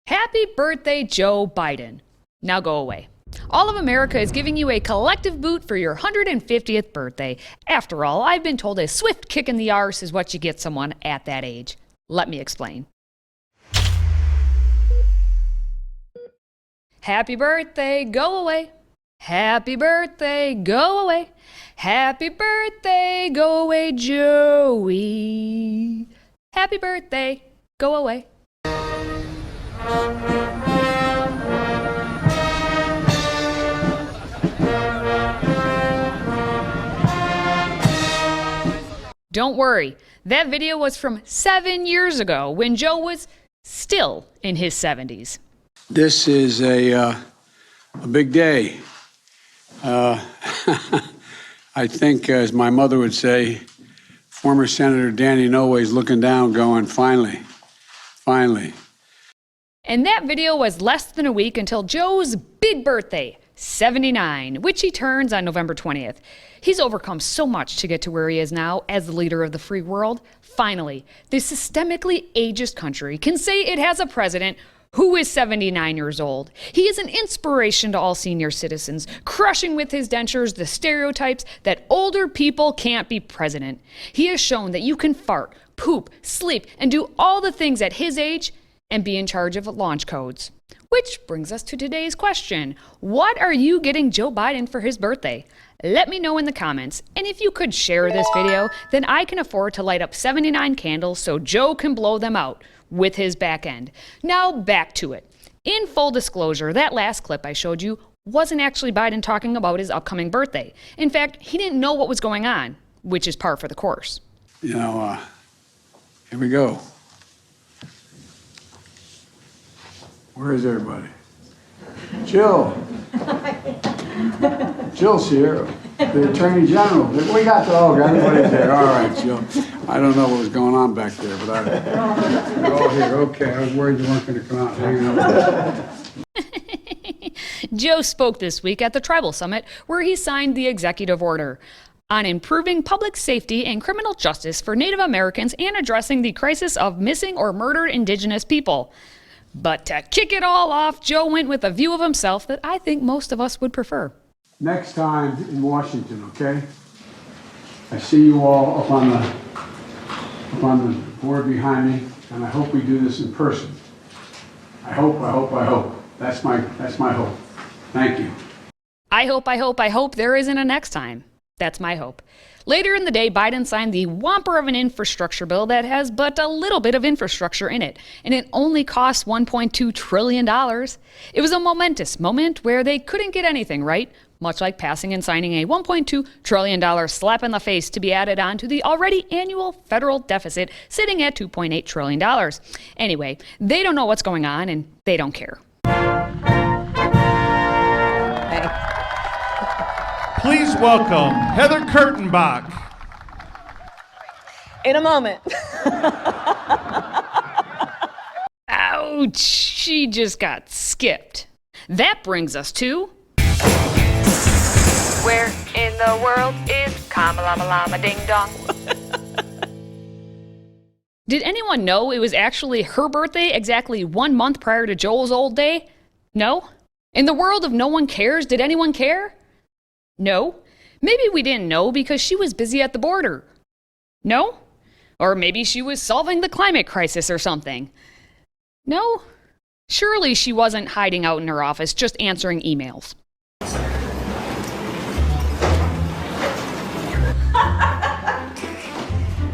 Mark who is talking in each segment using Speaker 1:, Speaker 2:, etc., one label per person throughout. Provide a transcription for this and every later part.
Speaker 1: Happy birthday, Joe Biden. Now go away. All of America is giving you a collective boot for your 150th birthday. After all, I've been told a swift kick in the arse is what you get someone at that age. Let me explain. Happy birthday, go away. Happy birthday, go away. Happy birthday, go away, Joey. Happy birthday, go away. Don't worry, that video was from 7 years ago when Joe was still in his 70s.
Speaker 2: This is a big day. I think, as my mother would say, former Senator Danny Inouye's looking down going, finally, finally.
Speaker 1: And that video was less than a week until Joe's big birthday, 79, which he turns on November 20th. He's overcome so much to get to where he is now as the leader of the free world. Finally, this systemically ageist country can say it has a president who is 79 years old. He is an inspiration to all senior citizens, crushing with his dentures the stereotypes that older people can't be president. He has shown that you can fart, poop, sleep, and do all the things at his age and be in charge of launch codes. Which brings us to today's question. What are you getting Joe Biden for his birthday? Let me know in the comments. And if you could share this video, then I can afford to light up 79 candles so Joe can blow them out with his back end. Now back to it. In full disclosure, that last clip I showed you wasn't actually Biden talking about his upcoming birthday. In fact, he didn't know what was going on, which is par for the course.
Speaker 2: Here we go. Where is everybody? Jill. Jill's here. The Attorney General. We got everybody's there. All right, Jill. I don't know what was going on back there, but they're all here. Okay, I was worried you weren't going to come out and hang out.
Speaker 1: Joe spoke this week at the Tribal Summit, where he signed the executive order on improving public safety and criminal justice for Native Americans and addressing the crisis of missing or murdered Indigenous people. But to kick it all off, Joe went with a view of himself that I think most of us would prefer.
Speaker 2: Next time in Washington, okay? I see you all up on the board behind me, and I hope we do this in person. I hope. That's my hope. Thank you.
Speaker 1: I hope there isn't a next time. That's my hope. Later in the day, Biden signed the whomper of an infrastructure bill that has but a little bit of infrastructure in it, and it only costs $1.2 trillion. It was a momentous moment where they couldn't get anything right, much like passing and signing a $1.2 trillion slap in the face to be added on to the already annual federal deficit sitting at $2.8 trillion. Anyway, they don't know what's going on, and they don't care.
Speaker 3: Please welcome Heather Kurtenbach.
Speaker 4: In a moment.
Speaker 1: Ouch, she just got skipped. That brings us to... Where in the world is Kamalama Ding Dong? Did anyone know it was actually her birthday exactly 1 month prior to Joel's old day? No? In the world of no one cares, did anyone care? No? Maybe we didn't know because she was busy at the border. No? Or maybe she was solving the climate crisis or something. No? Surely she wasn't hiding out in her office just answering emails.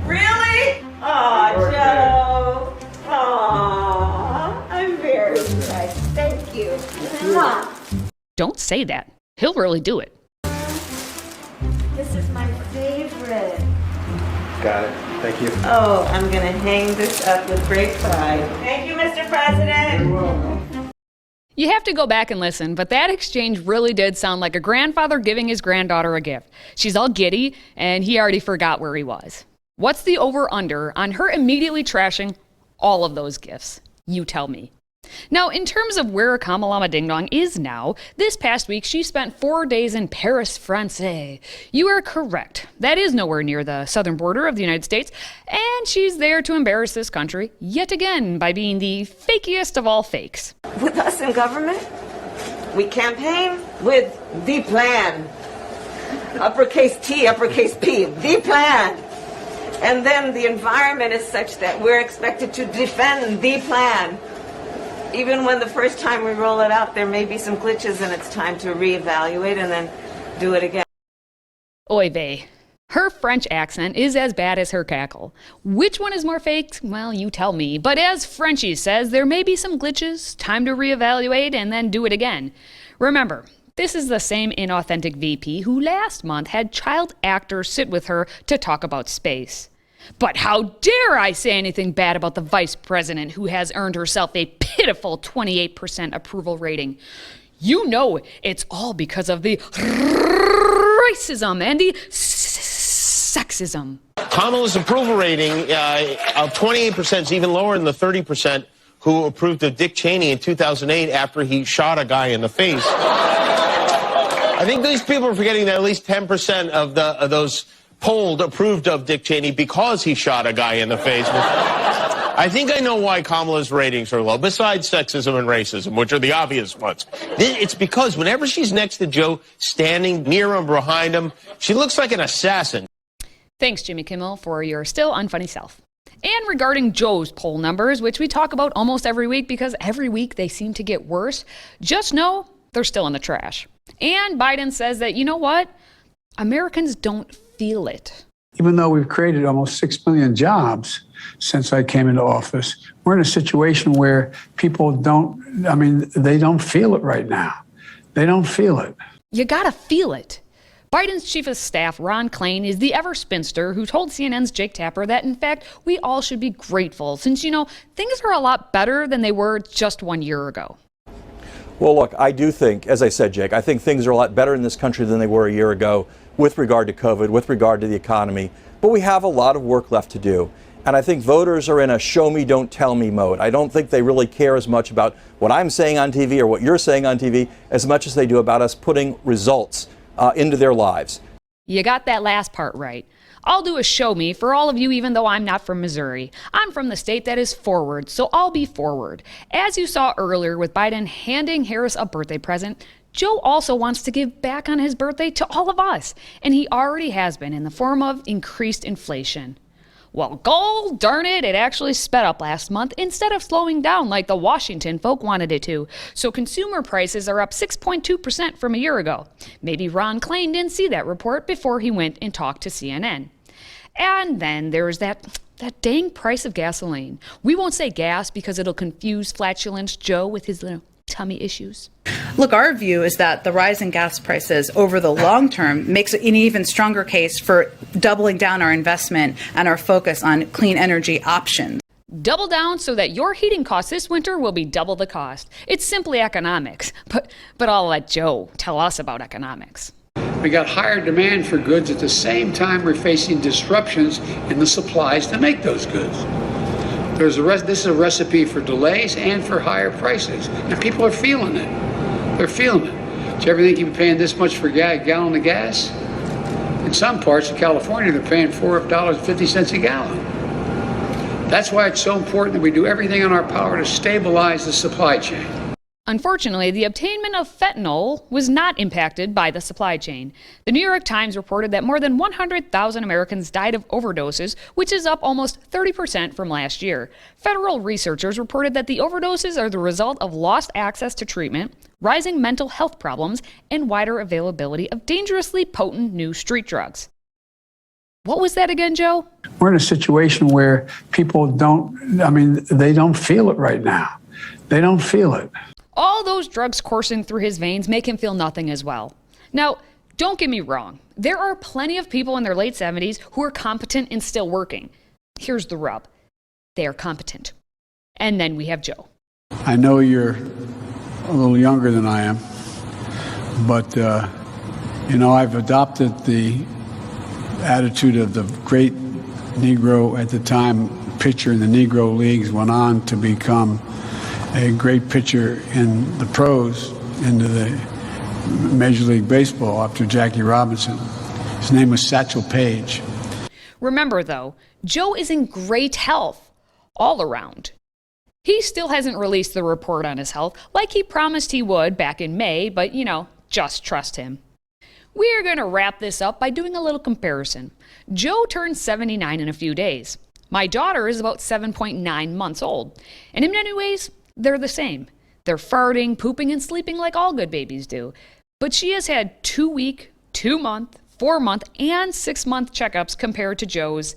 Speaker 4: Really? Aw, Joe. Aw, I'm very nice. Thank you. Mwah.
Speaker 1: Don't say that. He'll really do it.
Speaker 4: This is my favorite.
Speaker 5: Got it. Thank you.
Speaker 4: Oh, I'm going to hang this up with great pride. Thank you, Mr. President.
Speaker 2: You're welcome.
Speaker 1: You have to go back and listen, but that exchange really did sound like a grandfather giving his granddaughter a gift. She's all giddy, and he already forgot where he was. What's the over-under on her immediately trashing all of those gifts? You tell me. Now, in terms of where Kamala Ding Dong is now, this past week she spent 4 days in Paris, France. You are correct. That is nowhere near the southern border of the United States, and she's there to embarrass this country yet again by being the fakiest of all fakes.
Speaker 4: With us in government, we campaign with the plan. Uppercase T, uppercase P, the plan. And then the environment is such that we're expected to defend the plan. Even when the first time we roll it out, there may be some glitches and it's time to reevaluate and then do it again.
Speaker 1: Oy vey. Her French accent is as bad as her cackle. Which one is more fake? Well, you tell me. But as Frenchie says, there may be some glitches, time to reevaluate, and then do it again. Remember, this is the same inauthentic VP who last month had child actors sit with her to talk about space. But how dare I say anything bad about the vice president who has earned herself a pitiful 28% approval rating? You know it's all because of the racism and the sexism.
Speaker 6: Kamala's approval rating of 28% is even lower than the 30% who approved of Dick Cheney in 2008 after he shot a guy in the face. I think these people are forgetting that at least 10% of those polled approved of Dick Cheney because he shot a guy in the face. I think I know why Kamala's ratings are low, besides sexism and racism, which are the obvious ones. It's because whenever she's next to Joe, standing near him, behind him, she looks like an assassin.
Speaker 1: Thanks, Jimmy Kimmel, for your still unfunny self. And regarding Joe's poll numbers, which we talk about almost every week because every week they seem to get worse, just know they're still in the trash. And Biden says that, you know what? Americans don't feel it.
Speaker 2: Even though we've created almost 6 million jobs since I came into office, we're in a situation where people they don't feel it right now. They don't feel it.
Speaker 1: You gotta feel it. Biden's chief of staff, Ron Klain, is the ever-spinster who told CNN's Jake Tapper that, in fact, we all should be grateful since, things are a lot better than they were just 1 year ago.
Speaker 7: Well, look, I do think, as I said, Jake, I think things are a lot better in this country than they were a year ago with regard to COVID, with regard to the economy. But we have a lot of work left to do. And I think voters are in a show me, don't tell me mode. I don't think they really care as much about what I'm saying on TV or what you're saying on TV as much as they do about us putting results into their lives.
Speaker 1: You got that last part right. I'll do a show me for all of you, even though I'm not from Missouri. I'm from the state that is forward, so I'll be forward. As you saw earlier with Biden handing Harris a birthday present, Joe also wants to give back on his birthday to all of us, and he already has been in the form of increased inflation. Well, gol darn it, it actually sped up last month instead of slowing down like the Washington folk wanted it to. So consumer prices are up 6.2% from a year ago. Maybe Ron Klain didn't see that report before he went and talked to CNN. And then there's that dang price of gasoline. We won't say gas because it'll confuse flatulence Joe with his little tummy issues.
Speaker 8: Look, our view is that the rise in gas prices over the long term makes an even stronger case for doubling down our investment and our focus on clean energy options.
Speaker 1: Double down so that your heating costs this winter will be double the cost. It's simply economics. But I'll let Joe tell us about economics.
Speaker 2: We got higher demand for goods at the same time we're facing disruptions in the supplies to make those goods. This is a recipe for delays and for higher prices, and people are feeling it. They're feeling it. Do you ever think you'd be paying this much for a gallon of gas? In some parts of California, they're paying $4.50 a gallon. That's why it's so important that we do everything in our power to stabilize the supply chain.
Speaker 1: Unfortunately, the obtainment of fentanyl was not impacted by the supply chain. The New York Times reported that more than 100,000 Americans died of overdoses, which is up almost 30% from last year. Federal researchers reported that the overdoses are the result of lost access to treatment, rising mental health problems, and wider availability of dangerously potent new street drugs. What was that again, Joe?
Speaker 2: We're in a situation where people they don't feel it right now. They don't feel it.
Speaker 1: All those drugs coursing through his veins make him feel nothing as well. Now, don't get me wrong. There are plenty of people in their late 70s who are competent and still working. Here's the rub. They are competent. And then we have Joe.
Speaker 2: I know you're a little younger than I am, but, I've adopted the attitude of the great Negro at the time pitcher in the Negro Leagues, went on to become a great pitcher in the pros into the Major League Baseball after Jackie Robinson. His name was Satchel Paige.
Speaker 1: Remember, though, Joe is in great health all around. He still hasn't released the report on his health like he promised he would back in May, but, just trust him. We're going to wrap this up by doing a little comparison. Joe turns 79 in a few days. My daughter is about 7.9 months old. And in many ways, they're the same. They're farting, pooping, and sleeping like all good babies do. But she has had 2-week, 2-month, 4-month, and 6-month checkups compared to Joe's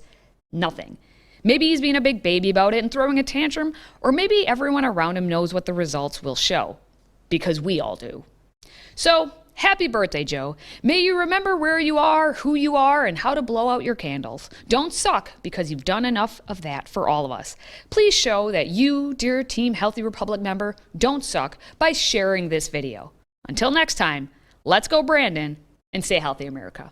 Speaker 1: nothing. Maybe he's being a big baby about it and throwing a tantrum, or maybe everyone around him knows what the results will show. Because we all do. So, happy birthday, Joe. May you remember where you are, who you are, and how to blow out your candles. Don't suck, because you've done enough of that for all of us. Please show that you, dear Team Healthy Republic member, don't suck by sharing this video. Until next time, let's go Brandon, and stay healthy, America.